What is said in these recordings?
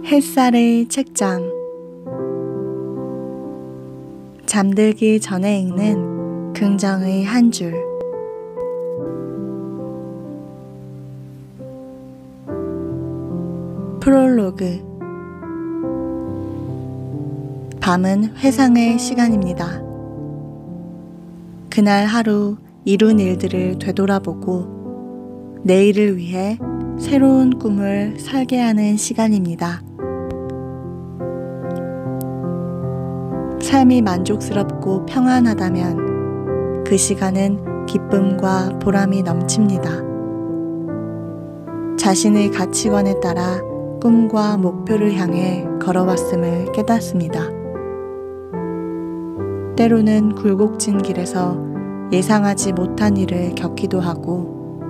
햇살의 책장. 잠들기 전에 읽는 긍정의 한 줄. 프롤로그. 밤은 회상의 시간입니다. 그날 하루 이룬 일들을 되돌아보고 내일을 위해 새로운 꿈을 설계하는 시간입니다. 삶이 만족스럽고 평안하다면 그 시간은 기쁨과 보람이 넘칩니다. 자신의 가치관에 따라 꿈과 목표를 향해 걸어왔음을 깨닫습니다. 때로는 굴곡진 길에서 예상하지 못한 일을 겪기도 하고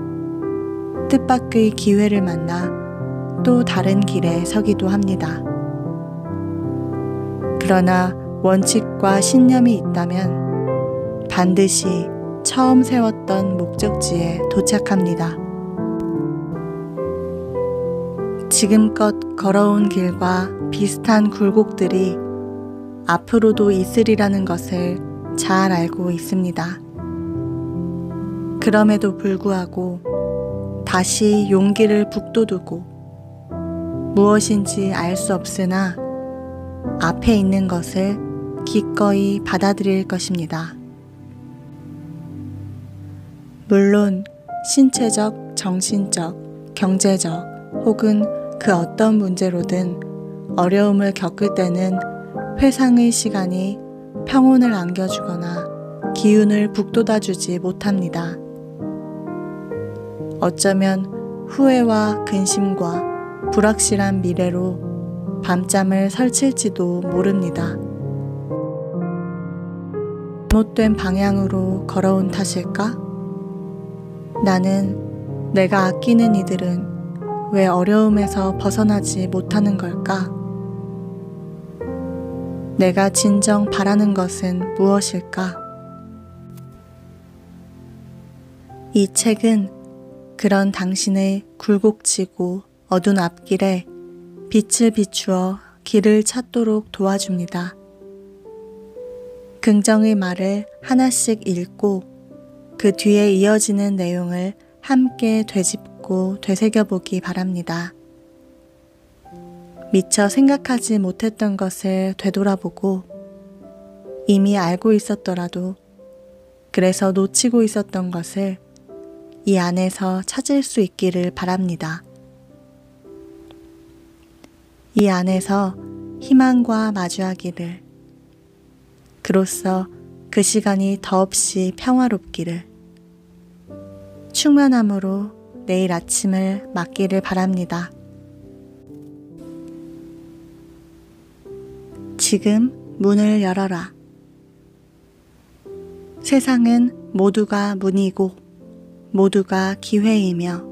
뜻밖의 기회를 만나 또 다른 길에 서기도 합니다. 그러나 원칙과 신념이 있다면 반드시 처음 세웠던 목적지에 도착합니다. 지금껏 걸어온 길과 비슷한 굴곡들이 앞으로도 있으리라는 것을 잘 알고 있습니다. 그럼에도 불구하고 다시 용기를 북돋우고 무엇인지 알 수 없으나 앞에 있는 것을 기꺼이 받아들일 것입니다. 물론 신체적, 정신적, 경제적 혹은 그 어떤 문제로든 어려움을 겪을 때는 회상의 시간이 평온을 안겨주거나 기운을 북돋아주지 못합니다. 어쩌면 후회와 근심과 불확실한 미래로 밤잠을 설칠지도 모릅니다. 잘못된 방향으로 걸어온 탓일까? 나는 내가 아끼는 이들은 왜 어려움에서 벗어나지 못하는 걸까? 내가 진정 바라는 것은 무엇일까? 이 책은 그런 당신의 굴곡지고 어두운 앞길에 빛을 비추어 길을 찾도록 도와줍니다. 긍정의 말을 하나씩 읽고 그 뒤에 이어지는 내용을 함께 되짚고 되새겨보기 바랍니다. 미처 생각하지 못했던 것을 되돌아보고 이미 알고 있었더라도 그래서 놓치고 있었던 것을 이 안에서 찾을 수 있기를 바랍니다. 이 안에서 희망과 마주하기를, 그로써 그 시간이 더없이 평화롭기를, 충만함으로 내일 아침을 맞기를 바랍니다. 지금 문을 열어라. 세상은 모두가 문이고 모두가 기회이며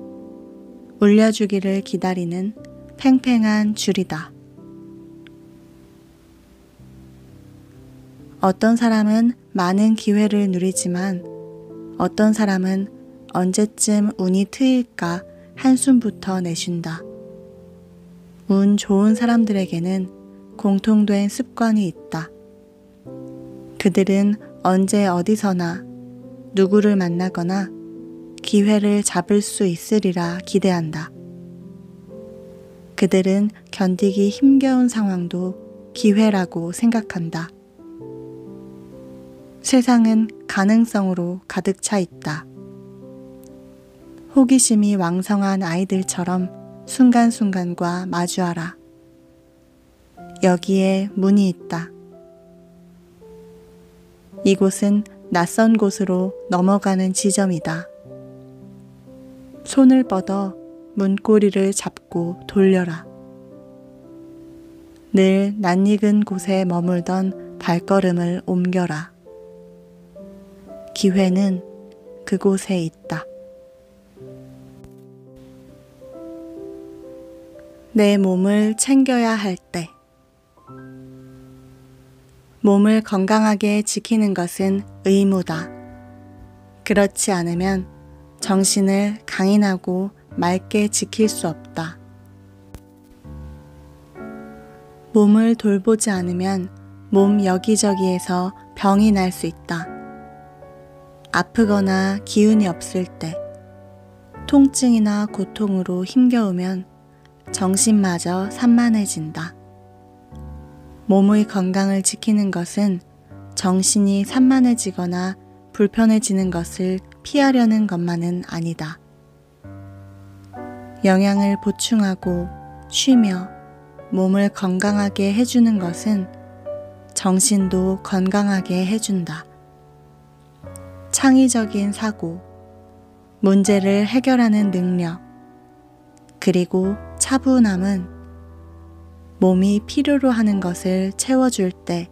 울려주기를 기다리는 팽팽한 줄이다. 어떤 사람은 많은 기회를 누리지만 어떤 사람은 언제쯤 운이 트일까 한숨부터 내쉰다. 운 좋은 사람들에게는 공통된 습관이 있다. 그들은 언제 어디서나 누구를 만나거나 기회를 잡을 수 있으리라 기대한다. 그들은 견디기 힘겨운 상황도 기회라고 생각한다. 세상은 가능성으로 가득 차 있다. 호기심이 왕성한 아이들처럼 순간순간과 마주하라. 여기에 문이 있다. 이곳은 낯선 곳으로 넘어가는 지점이다. 손을 뻗어 문고리를 잡고 돌려라. 늘 낯익은 곳에 머물던 발걸음을 옮겨라. 기회는 그곳에 있다. 내 몸을 챙겨야 할 때. 몸을 건강하게 지키는 것은 의무다. 그렇지 않으면 정신을 강인하고 맑게 지킬 수 없다. 몸을 돌보지 않으면 몸 여기저기에서 병이 날 수 있다. 아프거나 기운이 없을 때, 통증이나 고통으로 힘겨우면 정신마저 산만해진다. 몸의 건강을 지키는 것은 정신이 산만해지거나 불편해지는 것을 피하려는 것만은 아니다. 영양을 보충하고 쉬며 몸을 건강하게 해주는 것은 정신도 건강하게 해준다. 창의적인 사고, 문제를 해결하는 능력, 그리고 차분함은 몸이 필요로 하는 것을 채워줄 때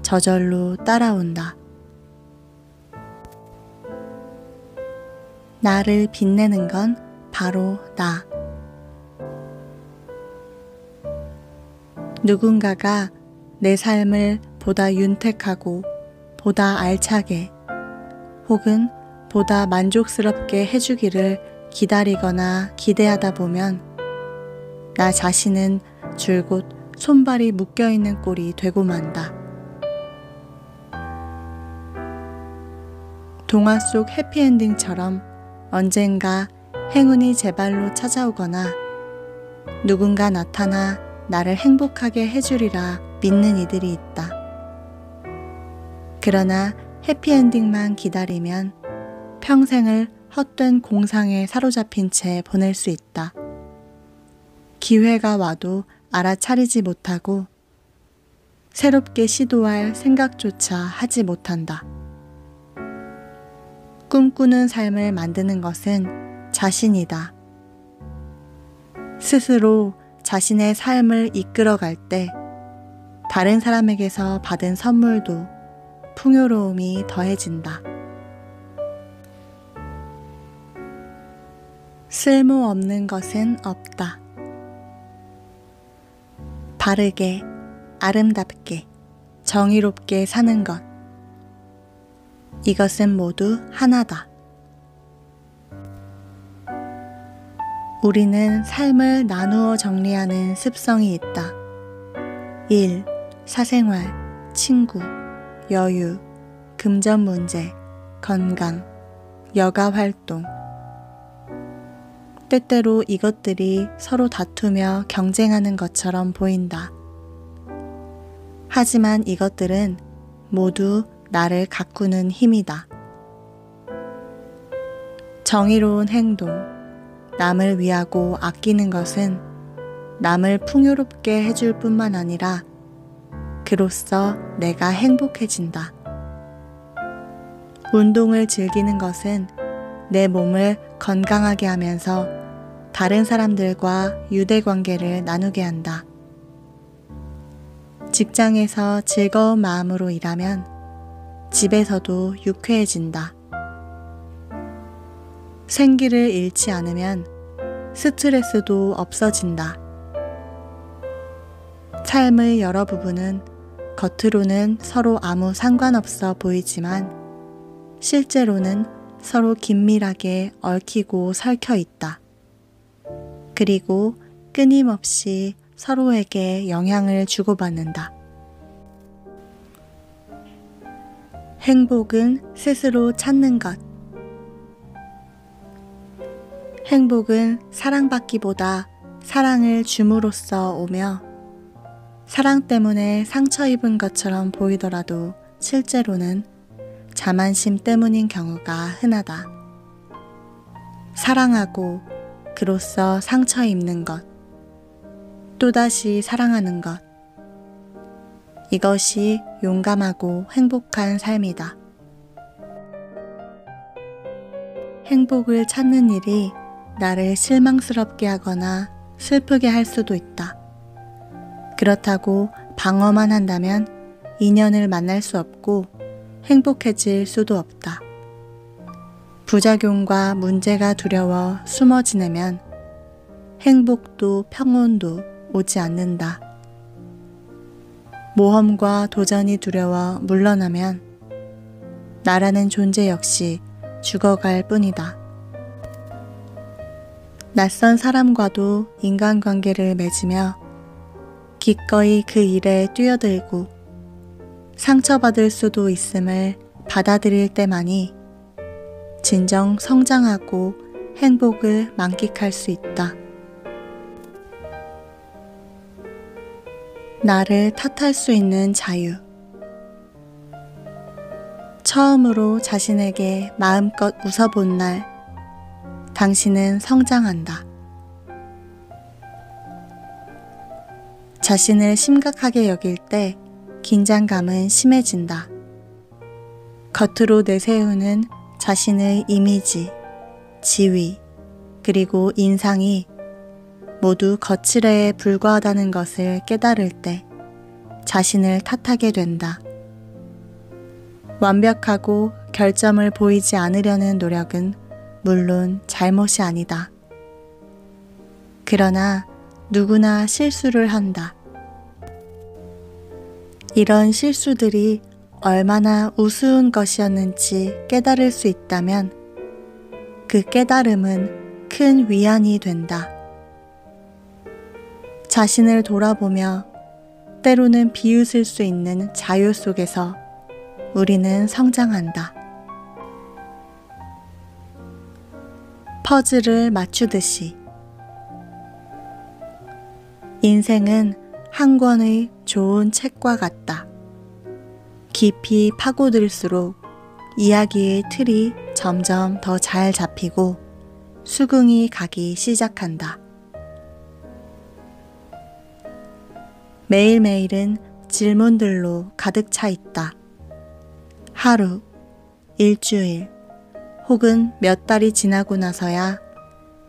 저절로 따라온다. 나를 빛내는 건 바로 나. 누군가가 내 삶을 보다 윤택하고 보다 알차게 혹은 보다 만족스럽게 해주기를 기다리거나 기대하다 보면 나 자신은 줄곧 손발이 묶여있는 꼴이 되고 만다. 동화 속 해피엔딩처럼 언젠가 행운이 제 발로 찾아오거나 누군가 나타나 나를 행복하게 해주리라 믿는 이들이 있다. 그러나 해피엔딩만 기다리면 평생을 헛된 공상에 사로잡힌 채 보낼 수 있다. 기회가 와도 알아차리지 못하고 새롭게 시도할 생각조차 하지 못한다. 꿈꾸는 삶을 만드는 것은 자신이다. 스스로 자신의 삶을 이끌어갈 때 다른 사람에게서 받은 선물도 풍요로움이 더해진다. 쓸모없는 것은 없다. 바르게, 아름답게, 정의롭게 사는 것. 이것은 모두 하나다. 우리는 삶을 나누어 정리하는 습성이 있다. 일, 사생활, 친구, 여유, 금전 문제, 건강, 여가 활동. 때때로 이것들이 서로 다투며 경쟁하는 것처럼 보인다. 하지만 이것들은 모두 나를 가꾸는 힘이다. 정의로운 행동, 남을 위하고 아끼는 것은 남을 풍요롭게 해줄 뿐만 아니라 그로써 내가 행복해진다. 운동을 즐기는 것은 내 몸을 건강하게 하면서 다른 사람들과 유대관계를 나누게 한다. 직장에서 즐거운 마음으로 일하면 집에서도 유쾌해진다. 생기를 잃지 않으면 스트레스도 없어진다. 삶의 여러 부분은 겉으로는 서로 아무 상관없어 보이지만 실제로는 서로 긴밀하게 얽히고 설켜 있다. 그리고 끊임없이 서로에게 영향을 주고받는다. 행복은 스스로 찾는 것. 행복은 사랑받기보다 사랑을 줌으로써 오며 사랑 때문에 상처 입은 것처럼 보이더라도 실제로는 자만심 때문인 경우가 흔하다. 사랑하고 그로써 상처 입는 것, 또다시 사랑하는 것. 이것이 용감하고 행복한 삶이다. 행복을 찾는 일이 나를 실망스럽게 하거나 슬프게 할 수도 있다. 그렇다고 방어만 한다면 인연을 만날 수 없고 행복해질 수도 없다. 부작용과 문제가 두려워 숨어 지내면 행복도 평온도 오지 않는다. 모험과 도전이 두려워 물러나면 나라는 존재 역시 죽어갈 뿐이다. 낯선 사람과도 인간관계를 맺으며 기꺼이 그 일에 뛰어들고 상처받을 수도 있음을 받아들일 때만이 진정 성장하고 행복을 만끽할 수 있다. 나를 탓할 수 있는 자유. 처음으로 자신에게 마음껏 웃어본 날, 당신은 성장한다. 자신을 심각하게 여길 때 긴장감은 심해진다. 겉으로 내세우는 자신의 이미지, 지위, 그리고 인상이 모두 거칠애에 불과하다는 것을 깨달을 때 자신을 탓하게 된다. 완벽하고 결점을 보이지 않으려는 노력은 물론 잘못이 아니다. 그러나 누구나 실수를 한다. 이런 실수들이 얼마나 우스운 것이었는지 깨달을 수 있다면 그 깨달음은 큰 위안이 된다. 자신을 돌아보며 때로는 비웃을 수 있는 자유 속에서 우리는 성장한다. 퍼즐을 맞추듯이 인생은 한 권의 좋은 책과 같다. 깊이 파고들수록 이야기의 틀이 점점 더 잘 잡히고 수긍이 가기 시작한다. 매일매일은 질문들로 가득 차 있다. 하루, 일주일, 혹은 몇 달이 지나고 나서야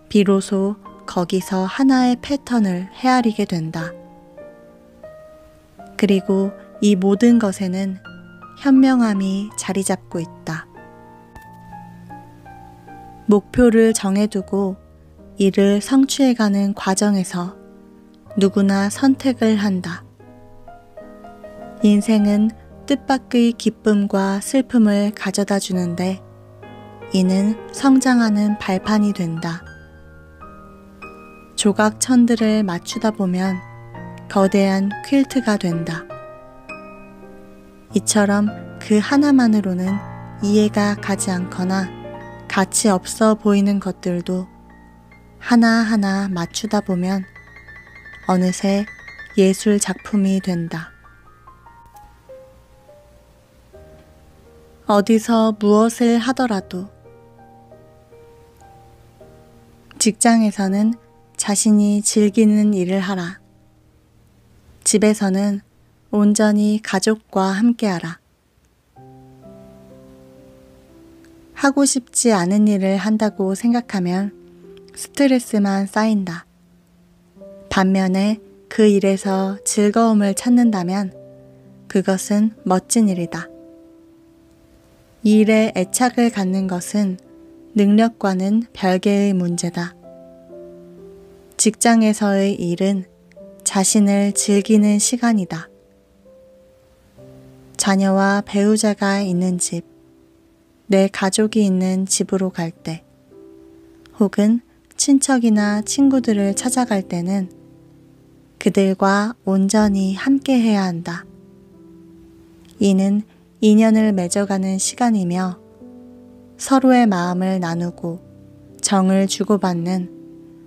비로소 거기서 하나의 패턴을 헤아리게 된다. 그리고 이 모든 것에는 현명함이 자리 잡고 있다. 목표를 정해두고 이를 성취해가는 과정에서 누구나 선택을 한다. 인생은 뜻밖의 기쁨과 슬픔을 가져다 주는데 이는 성장하는 발판이 된다. 조각천들을 맞추다 보면 거대한 퀼트가 된다. 이처럼 그 하나만으로는 이해가 가지 않거나 가치 없어 보이는 것들도 하나하나 맞추다 보면 어느새 예술 작품이 된다. 어디서 무엇을 하더라도 직장에서는 자신이 즐기는 일을 하라. 집에서는 온전히 가족과 함께하라. 하고 싶지 않은 일을 한다고 생각하면 스트레스만 쌓인다. 반면에 그 일에서 즐거움을 찾는다면 그것은 멋진 일이다. 이 일에 애착을 갖는 것은 능력과는 별개의 문제다. 직장에서의 일은 자신을 즐기는 시간이다. 자녀와 배우자가 있는 집, 내 가족이 있는 집으로 갈 때, 혹은 친척이나 친구들을 찾아갈 때는 그들과 온전히 함께 해야 한다. 이는 인연을 맺어가는 시간이며 서로의 마음을 나누고 정을 주고받는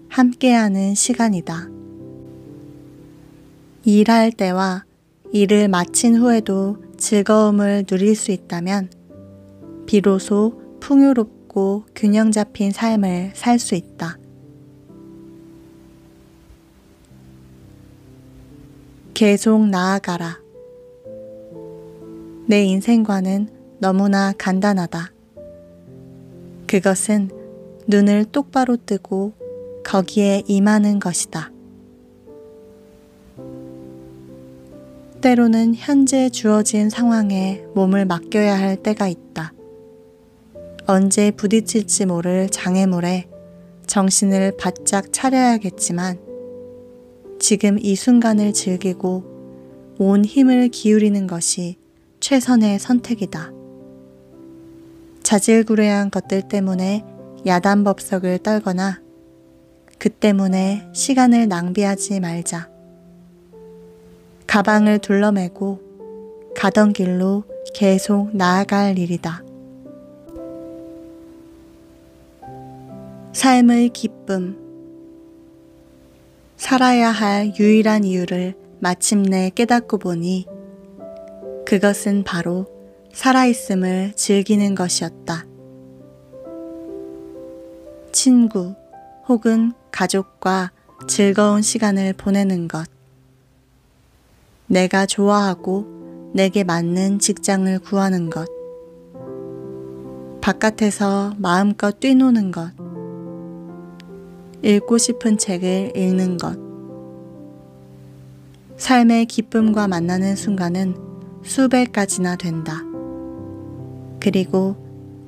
함께하는 시간이다. 일할 때와 일을 마친 후에도 즐거움을 누릴 수 있다면 비로소 풍요롭고 균형 잡힌 삶을 살 수 있다. 계속 나아가라. 내 인생관은 너무나 간단하다. 그것은 눈을 똑바로 뜨고 거기에 임하는 것이다. 때로는 현재 주어진 상황에 몸을 맡겨야 할 때가 있다. 언제 부딪힐지 모를 장애물에 정신을 바짝 차려야겠지만 지금 이 순간을 즐기고 온 힘을 기울이는 것이 최선의 선택이다. 자질구레한 것들 때문에 야단법석을 떨거나 그 때문에 시간을 낭비하지 말자. 가방을 둘러매고 가던 길로 계속 나아갈 일이다. 삶의 기쁨. 살아야 할 유일한 이유를 마침내 깨닫고 보니 그것은 바로 살아있음을 즐기는 것이었다. 친구 혹은 가족과 즐거운 시간을 보내는 것. 내가 좋아하고 내게 맞는 직장을 구하는 것. 바깥에서 마음껏 뛰노는 것. 읽고 싶은 책을 읽는 것. 삶의 기쁨과 만나는 순간은 수백 가지나 된다. 그리고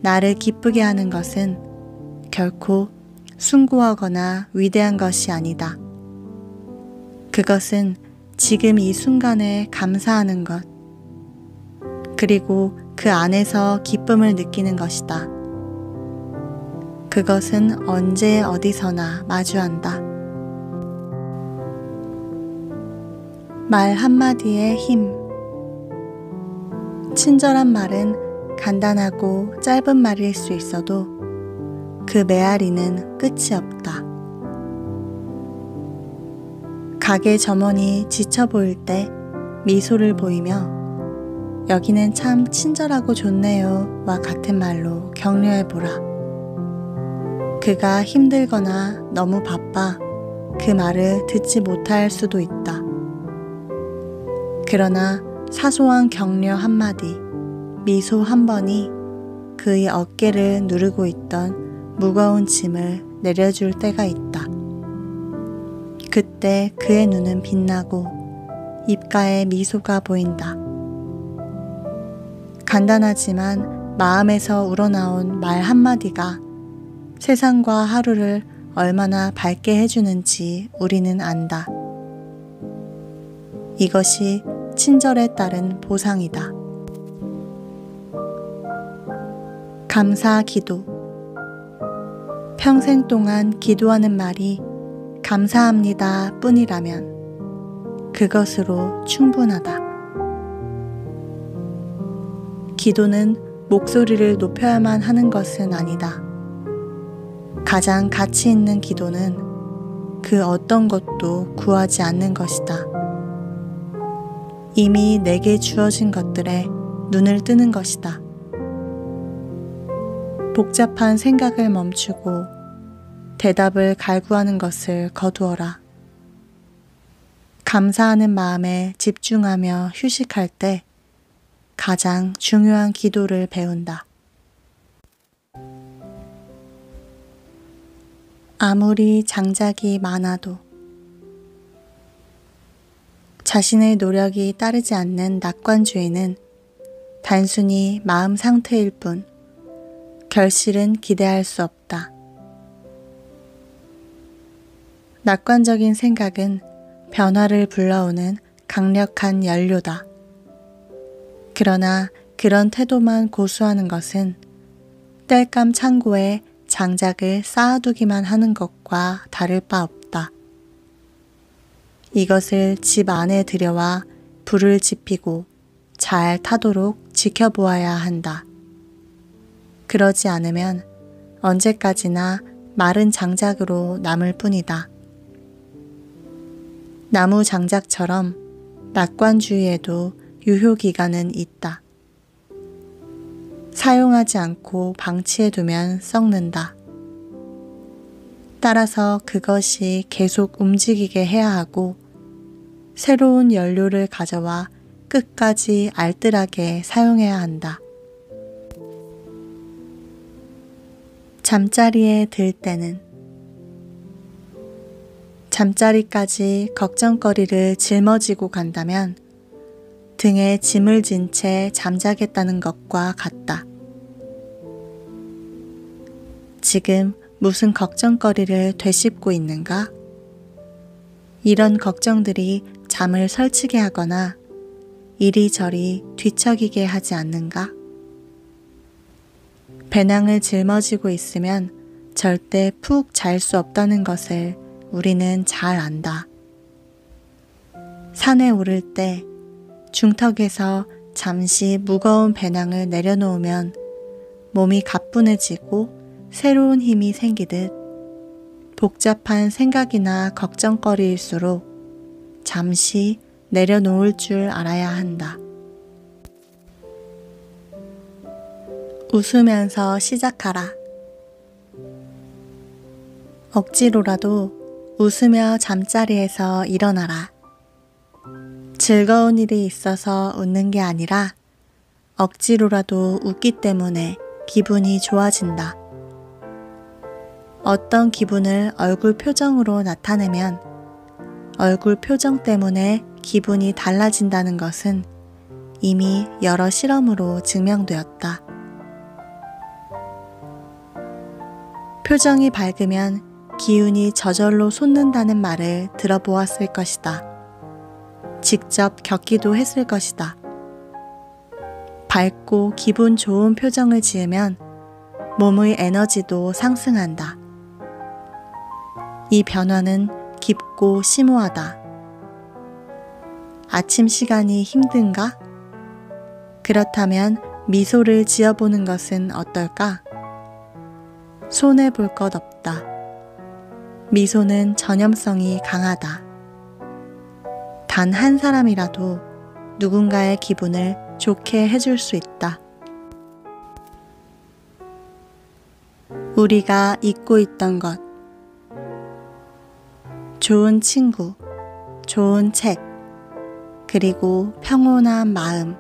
나를 기쁘게 하는 것은 결코 숭고하거나 위대한 것이 아니다. 그것은 지금 이 순간에 감사하는 것, 그리고 그 안에서 기쁨을 느끼는 것이다. 그것은 언제 어디서나 마주한다. 말 한마디의 힘. 친절한 말은 간단하고 짧은 말일 수 있어도 그 메아리는 끝이 없다. 가게 점원이 지쳐 보일 때 미소를 보이며 여기는 참 친절하고 좋네요 와 같은 말로 격려해보라. 그가 힘들거나 너무 바빠 그 말을 듣지 못할 수도 있다. 그러나 사소한 격려 한마디, 미소 한 번이 그의 어깨를 누르고 있던 무거운 짐을 내려줄 때가 있다. 그때 그의 눈은 빛나고 입가에 미소가 보인다. 간단하지만 마음에서 우러나온 말 한마디가 세상과 하루를 얼마나 밝게 해주는지 우리는 안다. 이것이 친절에 따른 보상이다. 감사 기도. 평생 동안 기도하는 말이 감사합니다 뿐이라면 그것으로 충분하다. 기도는 목소리를 높여야만 하는 것은 아니다. 가장 가치 있는 기도는 그 어떤 것도 구하지 않는 것이다. 이미 내게 주어진 것들에 눈을 뜨는 것이다. 복잡한 생각을 멈추고 대답을 갈구하는 것을 거두어라. 감사하는 마음에 집중하며 휴식할 때 가장 중요한 기도를 배운다. 아무리 장작이 많아도 자신의 노력이 따르지 않는 낙관주의는 단순히 마음 상태일 뿐 결실은 기대할 수 없다. 낙관적인 생각은 변화를 불러오는 강력한 연료다. 그러나 그런 태도만 고수하는 것은 땔감 창고에 장작을 쌓아두기만 하는 것과 다를 바 없다. 이것을 집 안에 들여와 불을 지피고 잘 타도록 지켜보아야 한다. 그러지 않으면 언제까지나 마른 장작으로 남을 뿐이다. 나무 장작처럼 낙관주의에도 유효기간은 있다. 사용하지 않고 방치해두면 썩는다. 따라서 그것이 계속 움직이게 해야 하고 새로운 연료를 가져와 끝까지 알뜰하게 사용해야 한다. 잠자리에 들 때는 잠자리까지 걱정거리를 짊어지고 간다면 등에 짐을 진 채 잠자겠다는 것과 같다. 지금 무슨 걱정거리를 되씹고 있는가? 이런 걱정들이 잠을 설치게 하거나 이리저리 뒤척이게 하지 않는가? 배낭을 짊어지고 있으면 절대 푹 잘 수 없다는 것을 우리는 잘 안다. 산에 오를 때 중턱에서 잠시 무거운 배낭을 내려놓으면 몸이 가뿐해지고 새로운 힘이 생기듯 복잡한 생각이나 걱정거리일수록 잠시 내려놓을 줄 알아야 한다. 웃으면서 시작하라. 억지로라도 웃으며 잠자리에서 일어나라. 즐거운 일이 있어서 웃는 게 아니라 억지로라도 웃기 때문에 기분이 좋아진다. 어떤 기분을 얼굴 표정으로 나타내면 얼굴 표정 때문에 기분이 달라진다는 것은 이미 여러 실험으로 증명되었다. 표정이 밝으면 기운이 저절로 솟는다는 말을 들어보았을 것이다. 직접 겪기도 했을 것이다. 밝고 기분 좋은 표정을 지으면 몸의 에너지도 상승한다. 이 변화는 깊고 심오하다. 아침 시간이 힘든가? 그렇다면 미소를 지어보는 것은 어떨까? 손해볼 것 없다. 미소는 전염성이 강하다. 단 한 사람이라도 누군가의 기분을 좋게 해줄 수 있다. 우리가 잊고 있던 것. 좋은 친구, 좋은 책, 그리고 평온한 마음.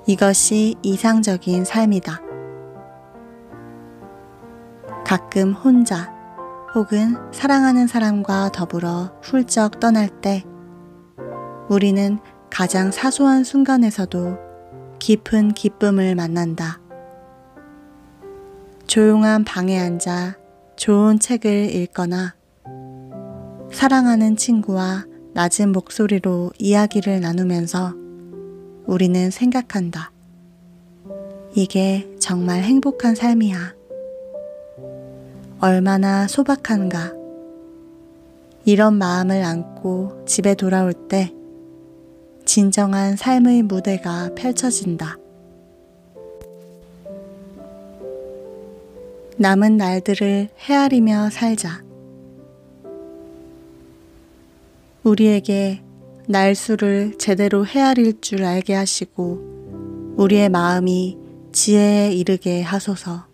이것이 이상적인 삶이다. 가끔 혼자 혹은 사랑하는 사람과 더불어 훌쩍 떠날 때 우리는 가장 사소한 순간에서도 깊은 기쁨을 만난다. 조용한 방에 앉아 좋은 책을 읽거나 사랑하는 친구와 낮은 목소리로 이야기를 나누면서 우리는 생각한다. 이게 정말 행복한 삶이야. 얼마나 소박한가. 이런 마음을 안고 집에 돌아올 때 진정한 삶의 무대가 펼쳐진다. 남은 날들을 헤아리며 살자. 우리에게 날수를 제대로 헤아릴 줄 알게 하시고 우리의 마음이 지혜에 이르게 하소서.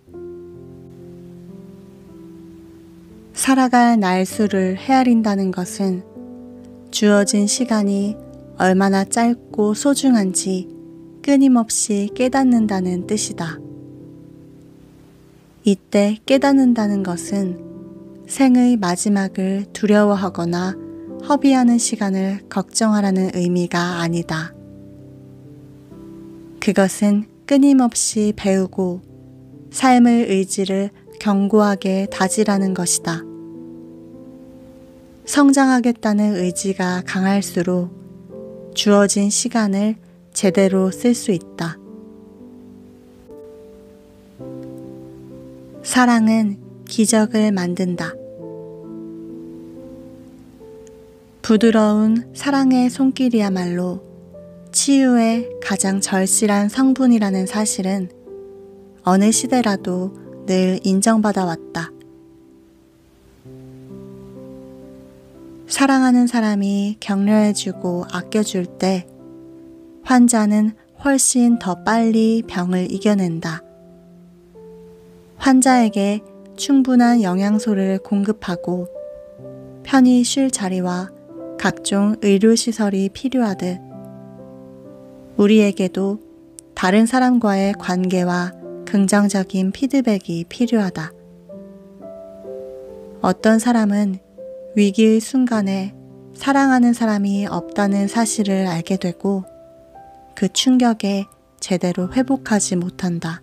살아갈 날수를 헤아린다는 것은 주어진 시간이 얼마나 짧고 소중한지 끊임없이 깨닫는다는 뜻이다. 이때 깨닫는다는 것은 생의 마지막을 두려워하거나 허비하는 시간을 걱정하라는 의미가 아니다. 그것은 끊임없이 배우고 삶의 의지를 견고하게 다지라는 것이다. 성장하겠다는 의지가 강할수록 주어진 시간을 제대로 쓸 수 있다. 사랑은 기적을 만든다. 부드러운 사랑의 손길이야말로 치유의 가장 절실한 성분이라는 사실은 어느 시대라도 늘 인정받아 왔다. 사랑하는 사람이 격려해주고 아껴줄 때 환자는 훨씬 더 빨리 병을 이겨낸다. 환자에게 충분한 영양소를 공급하고 편히 쉴 자리와 각종 의료시설이 필요하듯 우리에게도 다른 사람과의 관계와 긍정적인 피드백이 필요하다. 어떤 사람은 위기의 순간에 사랑하는 사람이 없다는 사실을 알게 되고 그 충격에 제대로 회복하지 못한다.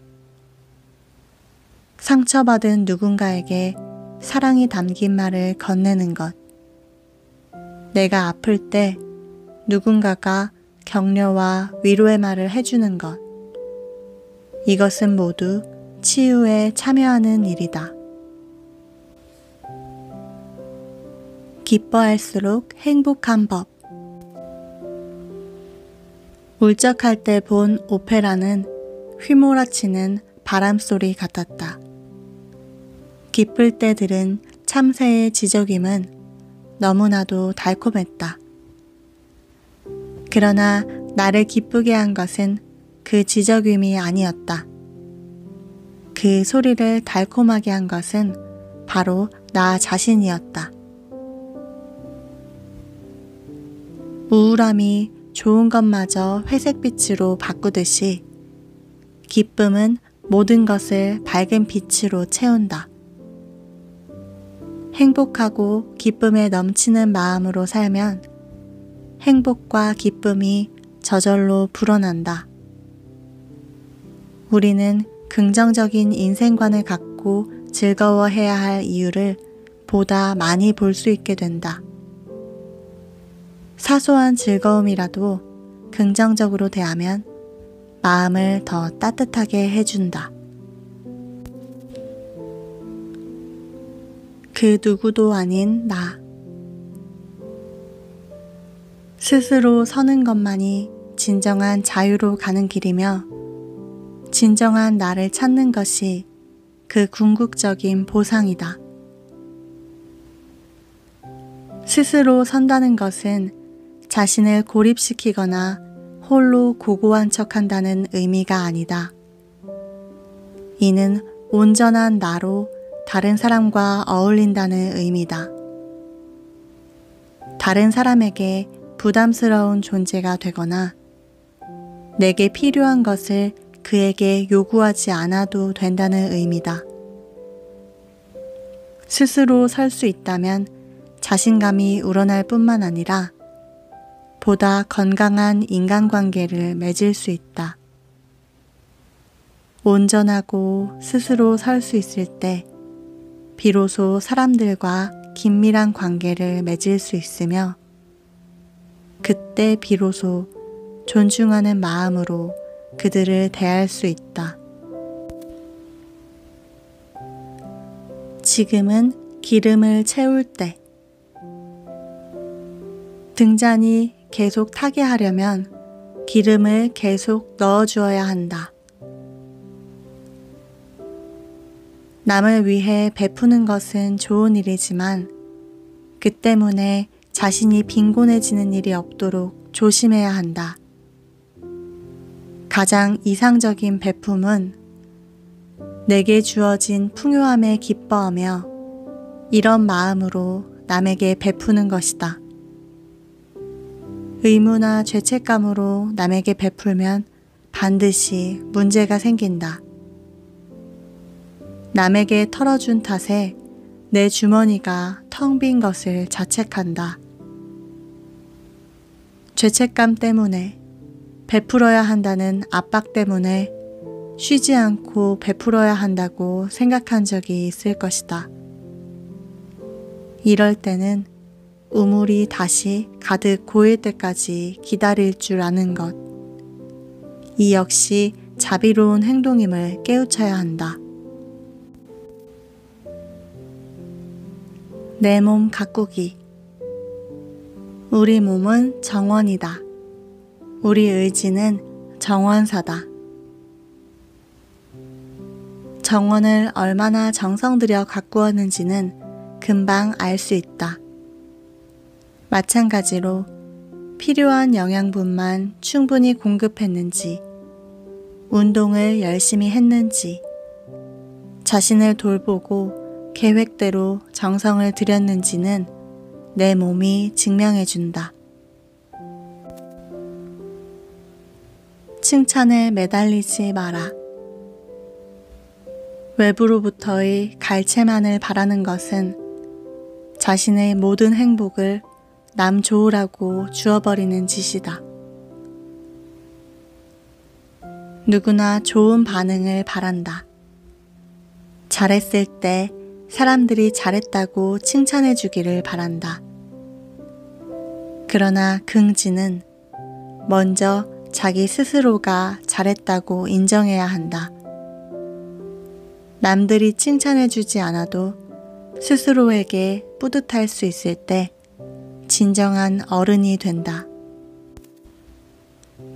상처받은 누군가에게 사랑이 담긴 말을 건네는 것. 내가 아플 때 누군가가 격려와 위로의 말을 해주는 것. 이것은 모두 치유에 참여하는 일이다. 기뻐할수록 행복한 법. 울적할 때 본 오페라는 휘몰아치는 바람소리 같았다. 기쁠 때 들은 참새의 지저귐은 너무나도 달콤했다. 그러나 나를 기쁘게 한 것은 그 지저귐이 아니었다. 그 소리를 달콤하게 한 것은 바로 나 자신이었다. 우울함이 좋은 것마저 회색빛으로 바꾸듯이 기쁨은 모든 것을 밝은 빛으로 채운다. 행복하고 기쁨에 넘치는 마음으로 살면 행복과 기쁨이 저절로 불어난다. 우리는 긍정적인 인생관을 갖고 즐거워해야 할 이유를 보다 많이 볼 수 있게 된다. 사소한 즐거움이라도 긍정적으로 대하면 마음을 더 따뜻하게 해준다. 그 누구도 아닌 나. 스스로 서는 것만이 진정한 자유로 가는 길이며 진정한 나를 찾는 것이 그 궁극적인 보상이다. 스스로 선다는 것은 자신을 고립시키거나 홀로 고고한 척한다는 의미가 아니다. 이는 온전한 나로 다른 사람과 어울린다는 의미다. 다른 사람에게 부담스러운 존재가 되거나 내게 필요한 것을 그에게 요구하지 않아도 된다는 의미다. 스스로 설 수 있다면 자신감이 우러날 뿐만 아니라 보다 건강한 인간관계를 맺을 수 있다. 온전하고 스스로 설 수 있을 때 비로소 사람들과 긴밀한 관계를 맺을 수 있으며 그때 비로소 존중하는 마음으로 그들을 대할 수 있다. 지금은 기름을 채울 때. 등잔이 계속 타게 하려면 기름을 계속 넣어주어야 한다. 남을 위해 베푸는 것은 좋은 일이지만 그 때문에 자신이 빈곤해지는 일이 없도록 조심해야 한다. 가장 이상적인 베품은 내게 주어진 풍요함에 기뻐하며 이런 마음으로 남에게 베푸는 것이다. 의무나 죄책감으로 남에게 베풀면 반드시 문제가 생긴다. 남에게 털어준 탓에 내 주머니가 텅 빈 것을 자책한다. 죄책감 때문에 베풀어야 한다는 압박 때문에 쉬지 않고 베풀어야 한다고 생각한 적이 있을 것이다. 이럴 때는 우물이 다시 가득 고일 때까지 기다릴 줄 아는 것. 이 역시 자비로운 행동임을 깨우쳐야 한다. 내 몸 가꾸기. 우리 몸은 정원이다. 우리 의지는 정원사다. 정원을 얼마나 정성 들여 가꾸었는지는 금방 알 수 있다. 마찬가지로 필요한 영양분만 충분히 공급했는지, 운동을 열심히 했는지, 자신을 돌보고 계획대로 정성을 들였는지는 내 몸이 증명해준다. 칭찬에 매달리지 마라. 외부로부터의 갈채만을 바라는 것은 자신의 모든 행복을 남 좋으라고 주어버리는 짓이다. 누구나 좋은 반응을 바란다. 잘했을 때 사람들이 잘했다고 칭찬해 주기를 바란다. 그러나 긍지는 먼저 자기 스스로가 잘했다고 인정해야 한다. 남들이 칭찬해 주지 않아도 스스로에게 뿌듯할 수 있을 때 진정한 어른이 된다.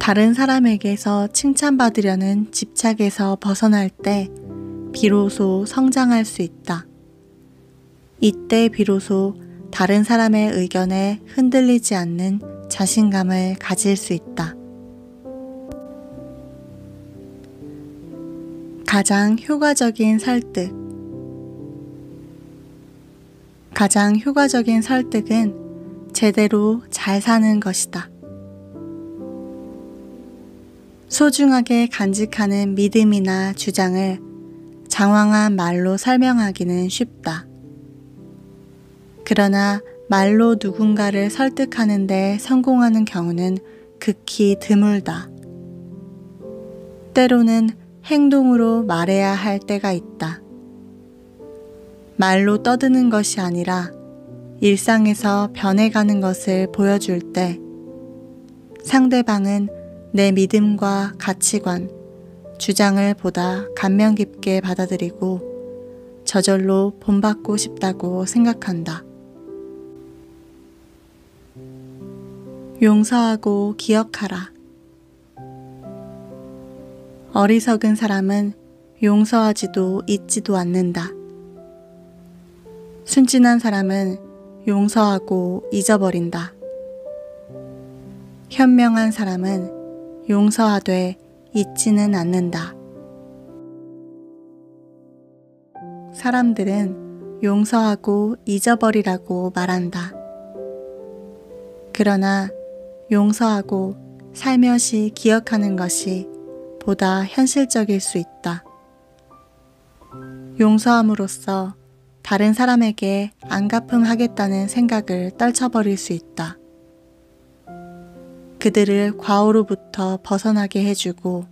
다른 사람에게서 칭찬받으려는 집착에서 벗어날 때 비로소 성장할 수 있다. 이때 비로소 다른 사람의 의견에 흔들리지 않는 자신감을 가질 수 있다. 가장 효과적인 설득. 가장 효과적인 설득은 제대로 잘 사는 것이다. 소중하게 간직하는 믿음이나 주장을 장황한 말로 설명하기는 쉽다. 그러나 말로 누군가를 설득하는 데 성공하는 경우는 극히 드물다. 때로는 행동으로 말해야 할 때가 있다. 말로 떠드는 것이 아니라 일상에서 변해가는 것을 보여줄 때 상대방은 내 믿음과 가치관, 주장을 보다 감명 깊게 받아들이고 저절로 본받고 싶다고 생각한다. 용서하고 기억하라. 어리석은 사람은 용서하지도 잊지도 않는다. 순진한 사람은 용서하고 잊어버린다. 현명한 사람은 용서하되 잊지는 않는다. 사람들은 용서하고 잊어버리라고 말한다. 그러나 용서하고 살며시 기억하는 것이 보다 현실적일 수 있다. 용서함으로써 다른 사람에게 안갚음하겠다는 생각을 떨쳐버릴 수 있다. 그들을 과오로부터 벗어나게 해주고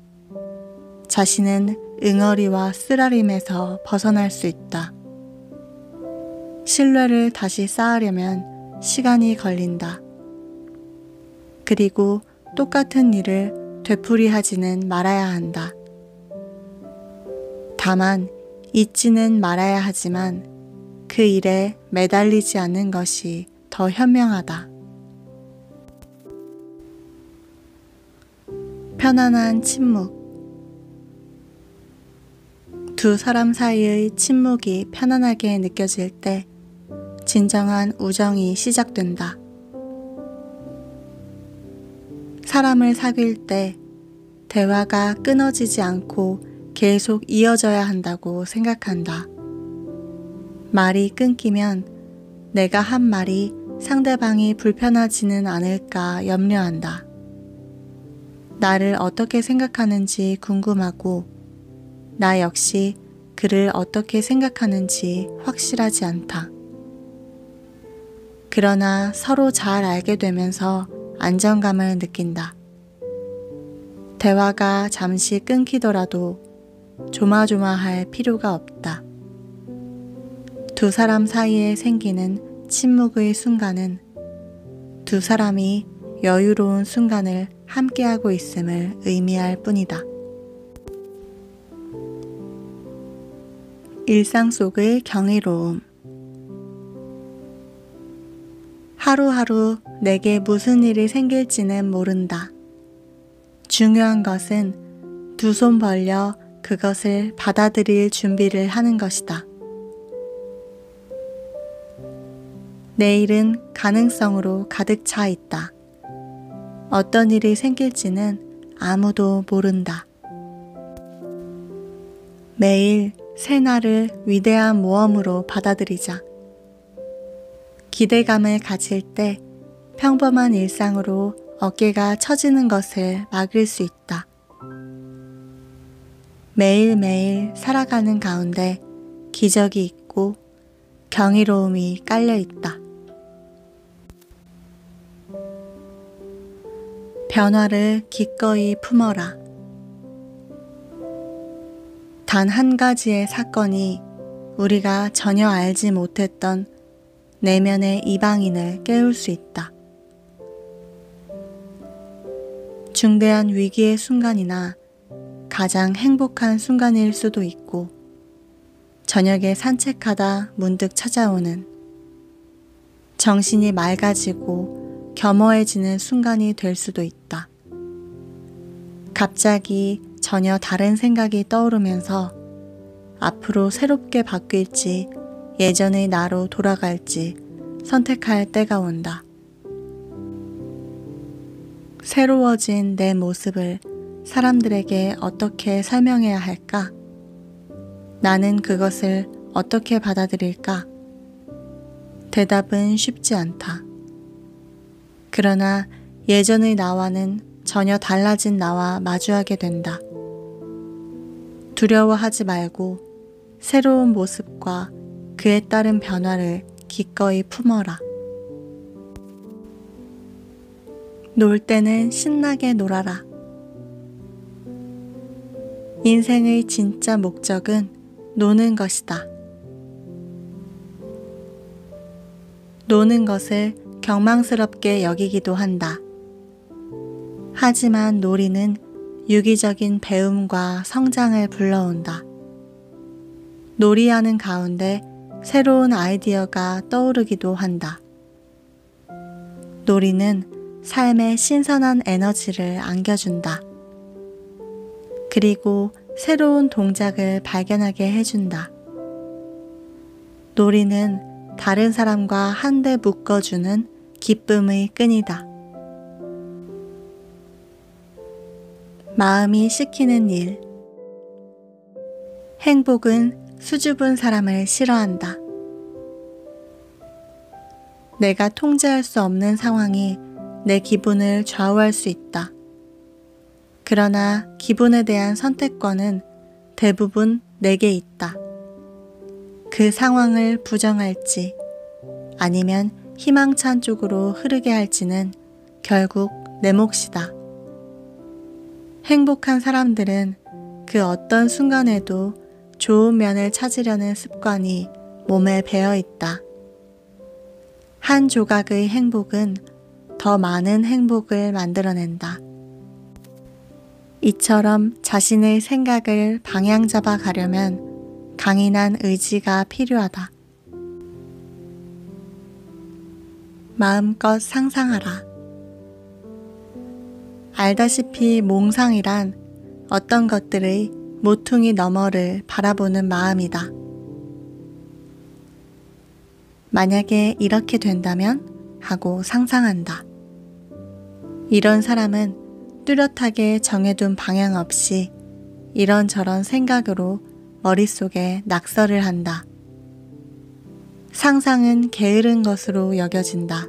자신은 응어리와 쓰라림에서 벗어날 수 있다. 신뢰를 다시 쌓으려면 시간이 걸린다. 그리고 똑같은 일을 되풀이하지는 말아야 한다. 다만 잊지는 말아야 하지만 그 일에 매달리지 않는 것이 더 현명하다. 편안한 침묵. 두 사람 사이의 침묵이 편안하게 느껴질 때 진정한 우정이 시작된다. 사람을 사귈 때 대화가 끊어지지 않고 계속 이어져야 한다고 생각한다. 말이 끊기면 내가 한 말이 상대방이 불편하지는 않을까 염려한다. 나를 어떻게 생각하는지 궁금하고 나 역시 그를 어떻게 생각하는지 확실하지 않다. 그러나 서로 잘 알게 되면서 안정감을 느낀다. 대화가 잠시 끊기더라도 조마조마할 필요가 없다. 두 사람 사이에 생기는 침묵의 순간은 두 사람이 여유로운 순간을 함께하고 있음을 의미할 뿐이다. 일상 속의 경이로움. 하루하루 내게 무슨 일이 생길지는 모른다. 중요한 것은 두 손 벌려 그것을 받아들일 준비를 하는 것이다. 내일은 가능성으로 가득 차 있다. 어떤 일이 생길지는 아무도 모른다. 매일 새날을 위대한 모험으로 받아들이자. 기대감을 가질 때 평범한 일상으로 어깨가 처지는 것을 막을 수 있다. 매일매일 살아가는 가운데 기적이 있고 경이로움이 깔려 있다. 변화를 기꺼이 품어라. 단 한 가지의 사건이 우리가 전혀 알지 못했던 내면의 이방인을 깨울 수 있다. 중대한 위기의 순간이나 가장 행복한 순간일 수도 있고 저녁에 산책하다 문득 찾아오는 정신이 맑아지고 겸허해지는 순간이 될 수도 있다. 갑자기 전혀 다른 생각이 떠오르면서 앞으로 새롭게 바뀔지 예전의 나로 돌아갈지 선택할 때가 온다. 새로워진 내 모습을 사람들에게 어떻게 설명해야 할까? 나는 그것을 어떻게 받아들일까? 대답은 쉽지 않다. 그러나 예전의 나와는 전혀 달라진 나와 마주하게 된다. 두려워하지 말고 새로운 모습과 그에 따른 변화를 기꺼이 품어라. 놀 때는 신나게 놀아라. 인생의 진짜 목적은 노는 것이다. 노는 것을 경망스럽게 여기기도 한다. 하지만 놀이는 유기적인 배움과 성장을 불러온다. 놀이하는 가운데 새로운 아이디어가 떠오르기도 한다. 놀이는 삶에 신선한 에너지를 안겨준다. 그리고 새로운 동작을 발견하게 해준다. 놀이는 다른 사람과 한데 묶어주는 기쁨의 끈이다. 마음이 시키는 일. 행복은 수줍은 사람을 싫어한다. 내가 통제할 수 없는 상황이 내 기분을 좌우할 수 있다. 그러나 기분에 대한 선택권은 대부분 내게 있다. 그 상황을 부정할지 아니면 희망찬 쪽으로 흐르게 할지는 결국 내 몫이다. 행복한 사람들은 그 어떤 순간에도 좋은 면을 찾으려는 습관이 몸에 배어 있다. 한 조각의 행복은 더 많은 행복을 만들어낸다. 이처럼 자신의 생각을 방향 잡아 가려면 강인한 의지가 필요하다. 마음껏 상상하라. 알다시피 몽상이란 어떤 것들의 모퉁이 너머를 바라보는 마음이다. 만약에 이렇게 된다면 하고 상상한다. 이런 사람은 뚜렷하게 정해둔 방향 없이 이런저런 생각으로 머릿속에 낙서를 한다. 상상은 게으른 것으로 여겨진다.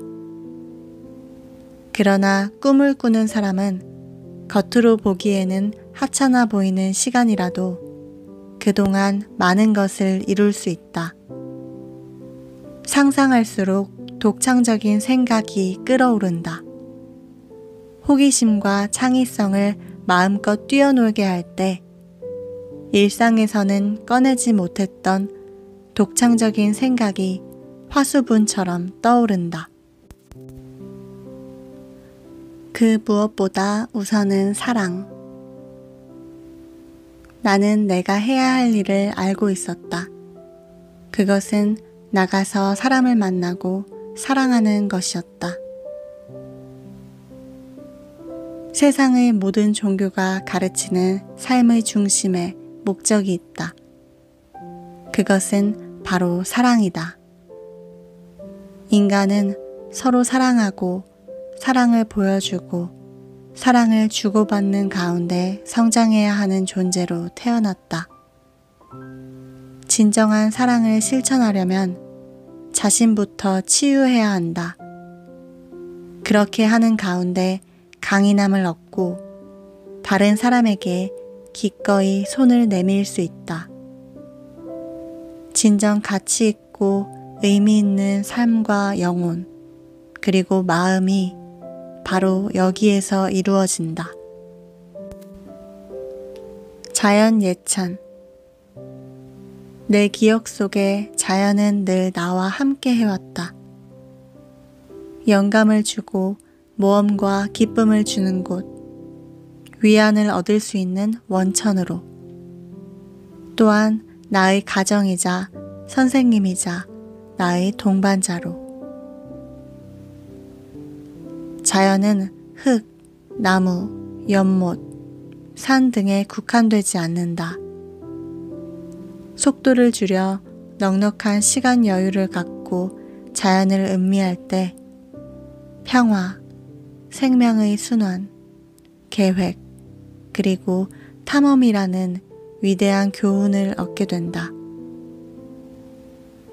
그러나 꿈을 꾸는 사람은 겉으로 보기에는 하찮아 보이는 시간이라도 그동안 많은 것을 이룰 수 있다. 상상할수록 독창적인 생각이 끓어오른다. 호기심과 창의성을 마음껏 뛰어놀게 할 때 일상에서는 꺼내지 못했던 독창적인 생각이 화수분처럼 떠오른다. 그 무엇보다 우선은 사랑. 나는 내가 해야 할 일을 알고 있었다. 그것은 나가서 사람을 만나고 사랑하는 것이었다. 세상의 모든 종교가 가르치는 삶의 중심에 목적이 있다. 그것은 바로 사랑이다. 인간은 서로 사랑하고 사랑을 보여주고 사랑을 주고받는 가운데 성장해야 하는 존재로 태어났다. 진정한 사랑을 실천하려면 자신부터 치유해야 한다. 그렇게 하는 가운데 강인함을 얻고 다른 사람에게 기꺼이 손을 내밀 수 있다. 진정 가치 있고 의미 있는 삶과 영혼, 그리고 마음이 바로 여기에서 이루어진다. 자연 예찬. 내 기억 속에 자연은 늘 나와 함께 해왔다. 영감을 주고 모험과 기쁨을 주는 곳, 위안을 얻을 수 있는 원천으로, 또한 나의 가정이자 선생님이자 나의 동반자로. 자연은 흙, 나무, 연못, 산 등에 국한되지 않는다. 속도를 줄여 넉넉한 시간 여유를 갖고 자연을 음미할 때 평화, 생명의 순환, 계획, 그리고 탐험이라는 위대한 교훈을 얻게 된다.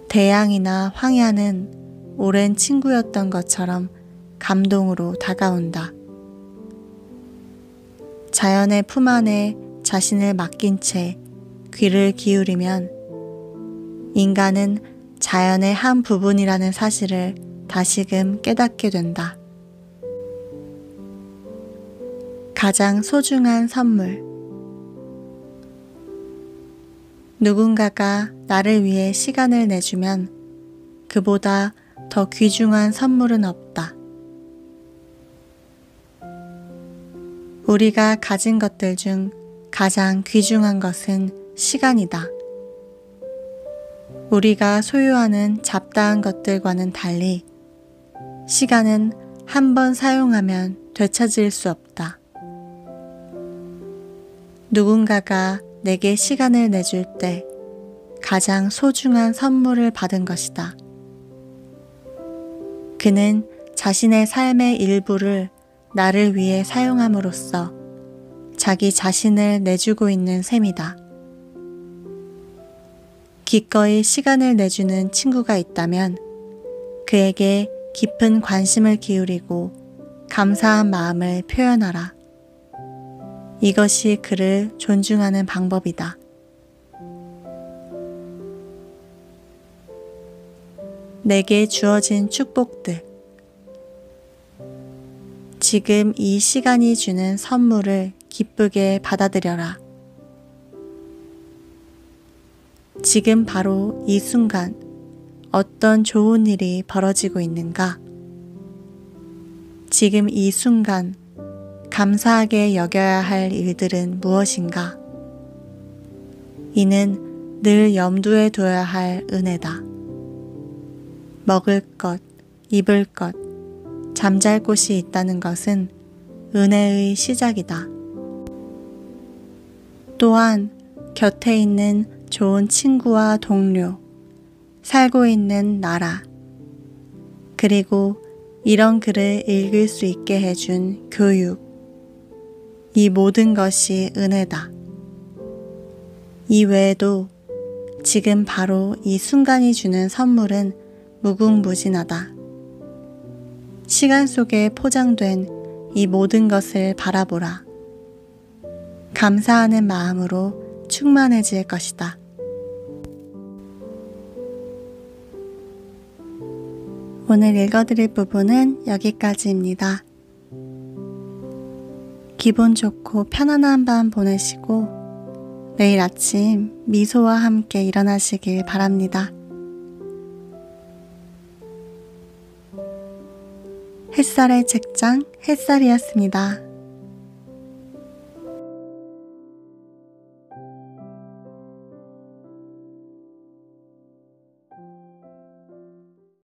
대양이나 황야는 오랜 친구였던 것처럼 감동으로 다가온다. 자연의 품 안에 자신을 맡긴 채 귀를 기울이면 인간은 자연의 한 부분이라는 사실을 다시금 깨닫게 된다. 가장 소중한 선물. 누군가가 나를 위해 시간을 내주면 그보다 더 귀중한 선물은 없다. 우리가 가진 것들 중 가장 귀중한 것은 시간이다. 우리가 소유하는 잡다한 것들과는 달리 시간은 한 번 사용하면 되찾을 수 없다. 누군가가 내게 시간을 내줄 때 가장 소중한 선물을 받은 것이다. 그는 자신의 삶의 일부를 나를 위해 사용함으로써 자기 자신을 내주고 있는 셈이다. 기꺼이 시간을 내주는 친구가 있다면 그에게 깊은 관심을 기울이고 감사한 마음을 표현하라. 이것이 그를 존중하는 방법이다. 내게 주어진 축복들. 지금 이 시간이 주는 선물을 기쁘게 받아들여라. 지금 바로 이 순간 어떤 좋은 일이 벌어지고 있는가? 지금 이 순간 감사하게 여겨야 할 일들은 무엇인가? 이는 늘 염두에 둬야 할 은혜다. 먹을 것, 입을 것, 잠잘 곳이 있다는 것은 은혜의 시작이다. 또한 곁에 있는 좋은 친구와 동료, 살고 있는 나라, 그리고 이런 글을 읽을 수 있게 해준 교육, 이 모든 것이 은혜다. 이 외에도 지금 바로 이 순간이 주는 선물은 무궁무진하다. 시간 속에 포장된 이 모든 것을 바라보라. 감사하는 마음으로 충만해질 것이다. 오늘 읽어드릴 부분은 여기까지입니다. 기분 좋고 편안한 밤 보내시고 내일 아침 미소와 함께 일어나시길 바랍니다. 햇살의 책장 햇살이었습니다.